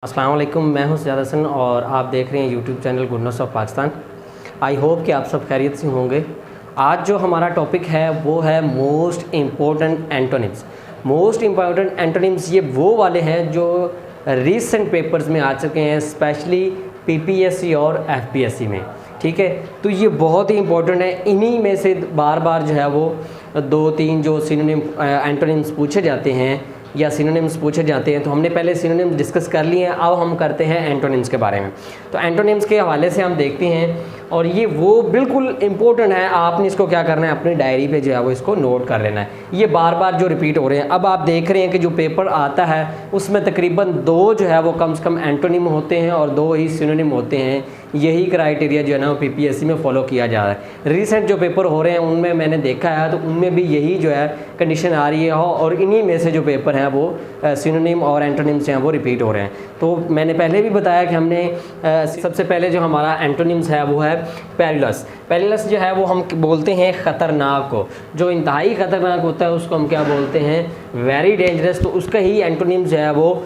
अस्सलाम वालेकुम, मैं हूं सजाद हसन और आप देख रहे हैं YouTube channel goodness of Pakistan. I hope कि आप सब खैरियत से होंगे। आज जो हमारा टॉपिक है वो है most important antonyms. Most important antonyms ये वो वाले हैं जो रीसेंट पेपर्स में आ चुके हैं, स्पेशली पीपीएससी और एफपीएससी में। ठीक है, तो ये बहुत ही इंपॉर्टेंट है। इन्हीं में से बार बार जो है वो 2-3 जो सिनोनिम एंटोनिम्स पूछे जाते हैं या सिनोनिम्स पूछे जाते हैं, तो हमने पहले सिनोनिम्स डिस्कस कर लिए हैं। अब हम करते हैं एंटोनिम्स के बारे में। तो एंटोनिम्स के हवाले से हम देखते हैं और ये वो बिल्कुल इम्पोर्टेंट है। आपने इसको क्या करना है, अपनी डायरी पे जो है वो इसको नोट कर लेना है। ये बार बार जो रिपीट हो रहे हैं, अब आप देख रहे हैं कि जो पेपर आता है उसमें तकरीबन 2 जो है वो कम से कम एंटोनिम होते हैं और 2 ही सिनोनिम होते हैं। यही क्राइटेरिया जो है ना पीपीएससी में फॉलो किया जा रहा है। रीसेंट जो पेपर हो रहे हैं उनमें मैंने देखा है, तो उनमें भी यही जो है कंडीशन आ रही है और इन्हीं में से जो पेपर हैं वो सिनोनिम और एंटोनिम्स हैं वो रिपीट हो रहे हैं। तो मैंने पहले भी बताया कि हमने सबसे पहले जो हमारा एंटोनिम्स है वो है पेरिलस। पेरिलस जो है वो हम बोलते हैं ख़तरनाक को। जो इंतहाई ख़तरनाक होता है उसको हम क्या बोलते हैं, वेरी डेंजरस। तो उसका ही एंटोनिम्स जो है वो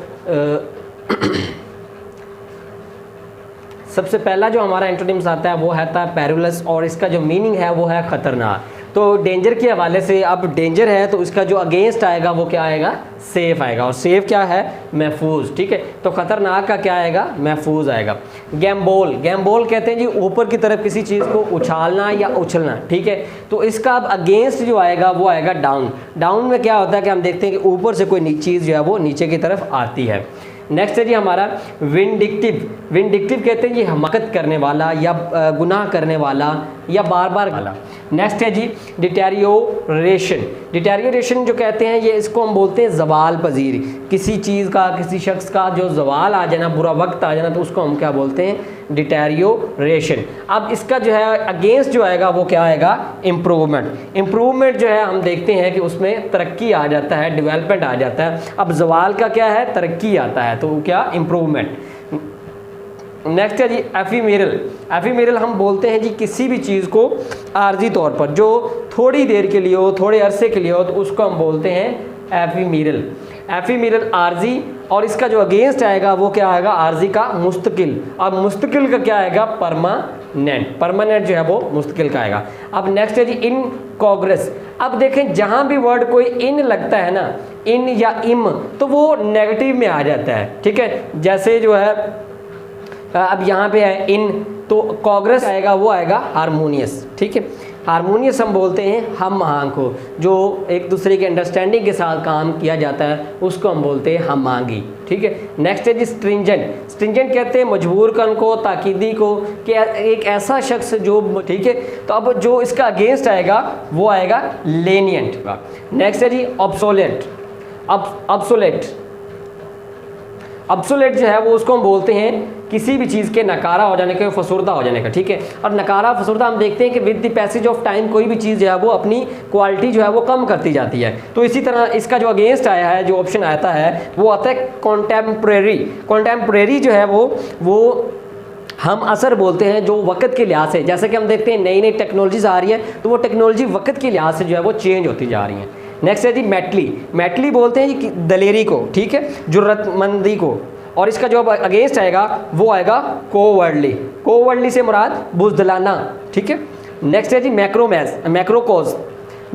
सबसे पहला जो हमारा एंटोनिम्स आता है वो है पेरिलस और इसका जो मीनिंग है वो है ख़तरनाक। तो डेंजर के हवाले से, अब डेंजर है तो इसका जो अगेंस्ट आएगा वो क्या आएगा, सेफ आएगा। और सेफ क्या है, महफूज। ठीक है, तो ख़तरनाक का क्या आएगा, महफूज आएगा। गैम्बोल, गैम्बोल कहते हैं जी ऊपर की तरफ किसी चीज़ को उछालना या उछलना। ठीक है, तो इसका अब अगेंस्ट जो आएगा वो आएगा डाउन। डाउन में क्या होता है कि हम देखते हैं कि ऊपर से कोई चीज़ जो है वो नीचे की तरफ आती है। नेक्स्ट है जी हमारा विंडिक्टिव। विंडिक्टिव कहते हैं जी हमाकत करने वाला या गुनाह करने वाला या बार बार वाला। नेक्स्ट है जी डिटेरियोरेशन। डिटेरियोरेशन जो कहते हैं ये इसको हम बोलते हैं ज़वाल पजीर। किसी चीज़ का, किसी शख्स का जो ज़वाल आ जाना, बुरा वक्त आ जाना, तो उसको हम क्या बोलते हैं, डिटेरियोरेशन। अब इसका जो है अगेंस्ट जो आएगा वो क्या आएगा, इम्प्रूवमेंट। इम्प्रूवमेंट जो है हम देखते हैं कि उसमें तरक्की आ जाता है, डेवलपमेंट आ जाता है। अब ज़वाल का क्या है, तरक्की आता है, तो क्या, इम्प्रूवमेंट। नेक्स्ट है जी एफीमेरल। एफीमेरल हम बोलते हैं जी किसी भी चीज़ को आर्जी तौर पर जो थोड़ी देर के लिए हो, थोड़े अरसे के लिए हो, तो उसको हम बोलते हैं एफीमेरल। एफीमेरल आर्जी, और इसका जो अगेंस्ट आएगा वो क्या आएगा, आर्जी का मुस्तकिल। अब मुस्तकिल का क्या आएगा, परमानेंट। परमानेंट जो है वो मुस्तकिल का आएगा। अब नेक्स्ट है जी इन कॉग्रेस। अब देखें जहाँ भी वर्ड कोई इन लगता है ना, इन या इम, तो वो नेगेटिव में आ जाता है। ठीक है, जैसे जो है अब यहाँ पे है इन, तो कॉग्रेस आएगा वो आएगा हारमोनियस। ठीक है, हारमोनियस हम बोलते हैं हम आहंग को, जो एक दूसरे के अंडरस्टैंडिंग के साथ काम किया जाता है उसको हम बोलते हैं हम आंगी। ठीक है, नेक्स्ट है जी स्ट्रिंजेंट। स्ट्रिंजेंट कहते हैं मजबूरकन को, ताकीदी को, कि एक ऐसा शख्स जो, ठीक है, तो अब जो इसका अगेंस्ट आएगा वो आएगा लेनियंट। नेक्स्ट है जी ऑब्सोलेट। ऑब्सोलेट, ऑब्सोलेट जो है वो उसको हम बोलते हैं किसी भी चीज़ के नकारा हो जाने का, फसुर्दा हो जाने का। ठीक है, और नकारा फसुर्दा हम देखते हैं कि with the passage of time कोई भी चीज़ जो है वो अपनी क्वालिटी जो है वो कम करती जाती है। तो इसी तरह इसका जो अगेंस्ट आया है, जो ऑप्शन आता है वो आता है कॉन्टेम्प्रेरी। कॉन्टेम्प्रेरी जो है वो हम असर बोलते हैं जो वक्त के लिहाज से, जैसे कि हम देखते हैं नई नई टेक्नोलॉजीज आ रही है, तो वो टेक्नोलॉजी वक्त के लिहाज से जो है वो चेंज होती जा रही है। नेक्स्ट है जी मैटली। मैटली बोलते हैं जी दलेरी को, ठीक है, जुर्रतमंदी को। और इसका जो अगेंस्ट आएगा वो आएगा कोवर्डली। कोवर्डली से मुराद बुज़दिलाना। ठीक है, नेक्स्ट है जी मैक्रोकॉज।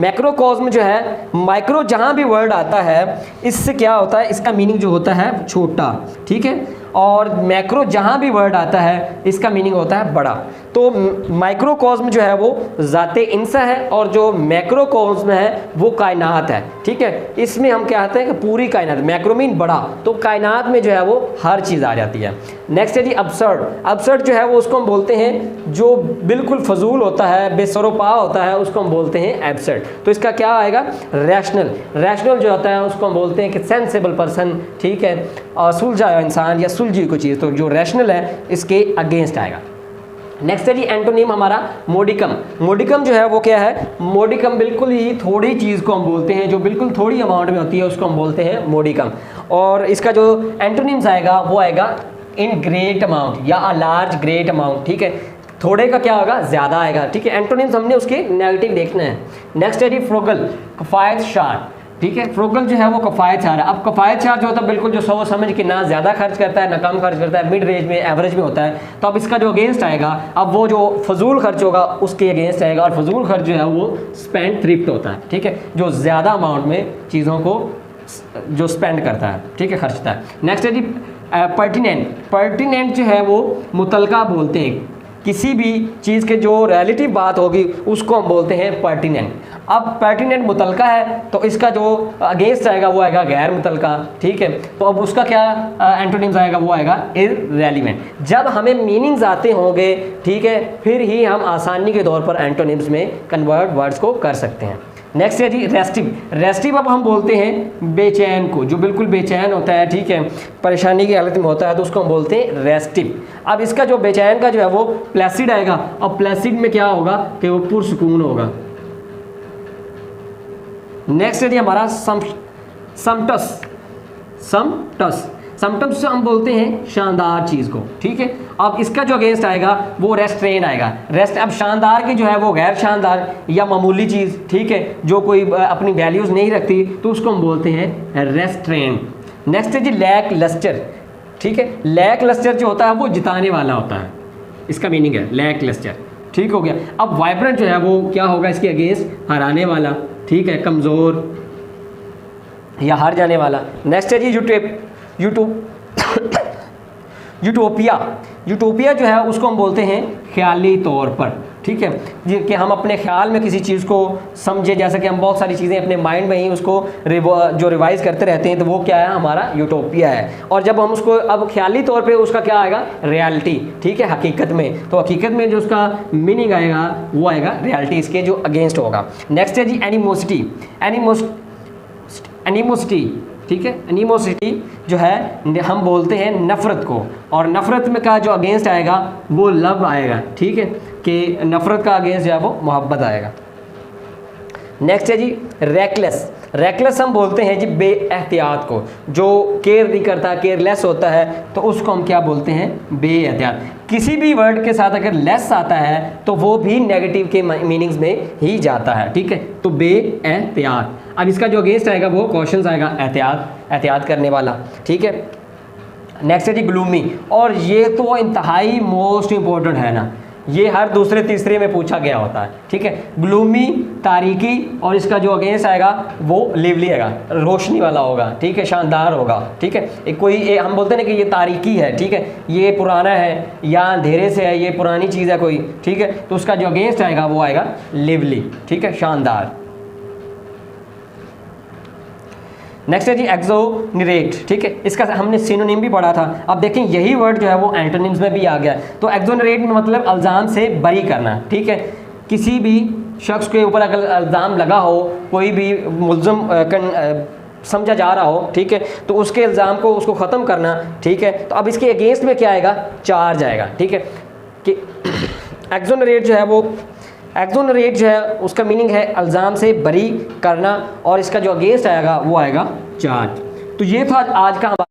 मैक्रोकॉज्म जो है, माइक्रो जहाँ भी वर्ड आता है इससे क्या होता है, इसका मीनिंग जो होता है छोटा। ठीक है, और मैक्रो जहाँ भी वर्ड आता है इसका मीनिंग होता है बड़ा। तो माइक्रोकॉज्म जो है वो ज़ाते इंसा है और जो मैक्रोकॉज्म है वो कायनात है। ठीक है, इसमें हम क्या कहते हैं कि पूरी कायनात, मैक्रो मीन बड़ा, तो कायनात में जो है वो हर चीज़ आ जाती है। नेक्स्ट है जी अबसर्ड। अबसर्ड जो है वो उसको हम बोलते हैं जो बिल्कुल फजूल होता है, बेसरोपा होता है, उसको हम बोलते हैं एब्सर्ड। तो इसका क्या आएगा, रैशनल। रैशनल जो होता है उसको हम बोलते हैं कि सेंसेबल पर्सन। ठीक है, और सुलझा इंसान या सुलझी कोई चीज़, तो जो रैशनल है इसके अगेंस्ट आएगा। नेक्स्ट है जी एंटोनिम हमारा मोडिकम। मोडिकम जो है वो क्या है, मोडिकम बिल्कुल ही थोड़ी चीज़ को हम बोलते हैं, जो बिल्कुल थोड़ी अमाउंट में होती है उसको हम बोलते हैं मोडिकम। और इसका जो एंटोनिम्स आएगा वो आएगा इन ग्रेट अमाउंट या अ लार्ज ग्रेट अमाउंट। ठीक है, थोड़े का क्या होगा, ज़्यादा आएगा। ठीक है, एंटोनिम्स हमने उसके नेगेटिव देखना है। नेक्स्ट है जी फ्रुगल, किफ़ायत शार। ठीक है। फ्रुगल जो है वो किफ़ायतशार है। अब किफ़ायतशार जो होता है बिल्कुल जो सोच समझ के ना ज़्यादा खर्च करता है ना कम खर्च करता है, मिड रेंज में एवरेज में होता है। तो अब इसका जो अगेंस्ट आएगा, अब वो जो फजूल खर्च होगा उसके अगेंस्ट आएगा, और फजूल खर्च जो है वो स्पेंड थ्रिफ्ट होता है, ठीक है, जो ज़्यादा अमाउंट में चीज़ों को जो स्पेंड करता है, ठीक है, खर्चता है। नेक्स्ट है जी पर्टिनेंट। पर्टिनेंट जो है वो मुतलका बोलते हैं, किसी भी चीज़ के जो रिलेटिव बात होगी उसको हम बोलते हैं पर्टिनेंट। अब पर्टिनेंट मुतलका है तो इसका जो अगेंस्ट आएगा वो आएगा गैर मुतलका, ठीक है। तो अब उसका क्या एंटोनिम्स आएगा, वो आएगा इररेलेवेंट। जब हमें मीनिंग्स आते होंगे, ठीक है, फिर ही हम आसानी के तौर पर एंटोनिम्स में कन्वर्ट वर्ड्स को कर सकते हैं। नेक्स्ट है जी रेस्टिव। रेस्टिव अब हम बोलते हैं बेचैन को, जो बिल्कुल बेचैन होता है, ठीक है, परेशानी की हालत में होता है, तो उसको हम बोलते हैं रेस्टिव। अब इसका जो बेचैन का जो है वो प्लेसिड आएगा, और प्लेसिड में क्या होगा कि वो पुरसुकून होगा। नेक्स्ट है जी हमारा समटस। समटस से हम बोलते हैं शानदार चीज़ को, ठीक है। अब इसका जो अगेंस्ट आएगा वो रेस्ट्रेन आएगा। अब शानदार की जो है वो गैर शानदार या मामूली चीज़, ठीक है, जो कोई अपनी वैल्यूज़ नहीं रखती, तो उसको हम बोलते हैं रेस्ट्रेन। नेक्स्ट है जी लैक लस्टर, ठीक है। लैक लस्टर जो होता है वो जिताने वाला होता है, इसका मीनिंग है लैक लस्टर, ठीक हो गया। अब वाइब्रेंट जो है वो क्या होगा इसके अगेंस्ट, हराने वाला, ठीक है, कमज़ोर या हार जाने वाला। नेक्स्ट है जी यूटोपिया जो है उसको हम बोलते हैं ख्याली तौर पर, ठीक है, कि हम अपने ख्याल में किसी चीज़ को समझे, जैसे कि हम बहुत सारी चीज़ें अपने माइंड में ही उसको जो रिवाइज करते रहते हैं, तो वो क्या है, हमारा यूटोपिया है। और जब हम उसको अब ख्याली तौर पे उसका क्या आएगा, रियलिटी, ठीक है, हकीकत में। तो हकीकत में जो उसका मीनिंग आएगा वो आएगा रियलिटी, इसके जो अगेंस्ट होगा। नेक्स्ट है जी एनिमोसिटी, ठीक है। एनिमोसिटी जो है हम बोलते हैं नफ़रत को, और नफ़रत में का जो अगेंस्ट आएगा वो लव आएगा, ठीक है, कि नफ़रत का अगेंस्ट जो है वो मोहब्बत आएगा। नेक्स्ट है जी रेकलेस हम बोलते हैं जी बेएहतियात को, जो केयर नहीं करता, केयरलेस होता है, तो उसको हम क्या बोलते हैं, बेएहतियात। किसी भी वर्ड के साथ अगर लेस आता है तो वो भी नेगेटिव के मीनिंग्स में ही जाता है, ठीक है, तो बेएहतियात। अब इसका जो अगेंस्ट आएगा वो क्वेश्चन आएगा एहतियात करने वाला, ठीक है। नेक्स्ट है जी ग्लूमी, और ये तो इंतहाई मोस्ट इंपॉर्टेंट है ना, ये हर दूसरे तीसरे में पूछा गया होता है, ठीक है। ग्लूमी तारीकी, और इसका जो अगेंस्ट आएगा वो लिवली आएगा, रोशनी वाला होगा, ठीक है, शानदार होगा, ठीक है। हम बोलते हैं ना कि ये तारीकी है, ठीक है, ये पुराना है या अंधेरे से है, ये पुरानी चीज़ है कोई, ठीक है, तो उसका जो अगेंस्ट आएगा वो आएगा लिवली, ठीक है, शानदार। नेक्स्ट है जी एक्सोनरेट, ठीक है, इसका हमने सिनोनिम भी पढ़ा था। अब देखें यही वर्ड जो है वो एंटोनिम्स में भी आ गया। तो एक्सोनरेट में मतलब इल्ज़ाम से बरी करना, ठीक है। किसी भी शख्स के ऊपर अगर इल्ज़ाम लगा हो, कोई भी मुल्ज़म समझा जा रहा हो, ठीक है, तो उसके इल्ज़ाम को उसको ख़त्म करना, ठीक है। तो अब इसके अगेंस्ट में क्या आएगा, चार्ज आएगा, ठीक है, कि एक्सोनरेट जो है उसका मीनिंग है इल्ज़ाम से बरी करना, और इसका जो अगेंस्ट आएगा वो आएगा चार्ज। तो ये था आज का हमारा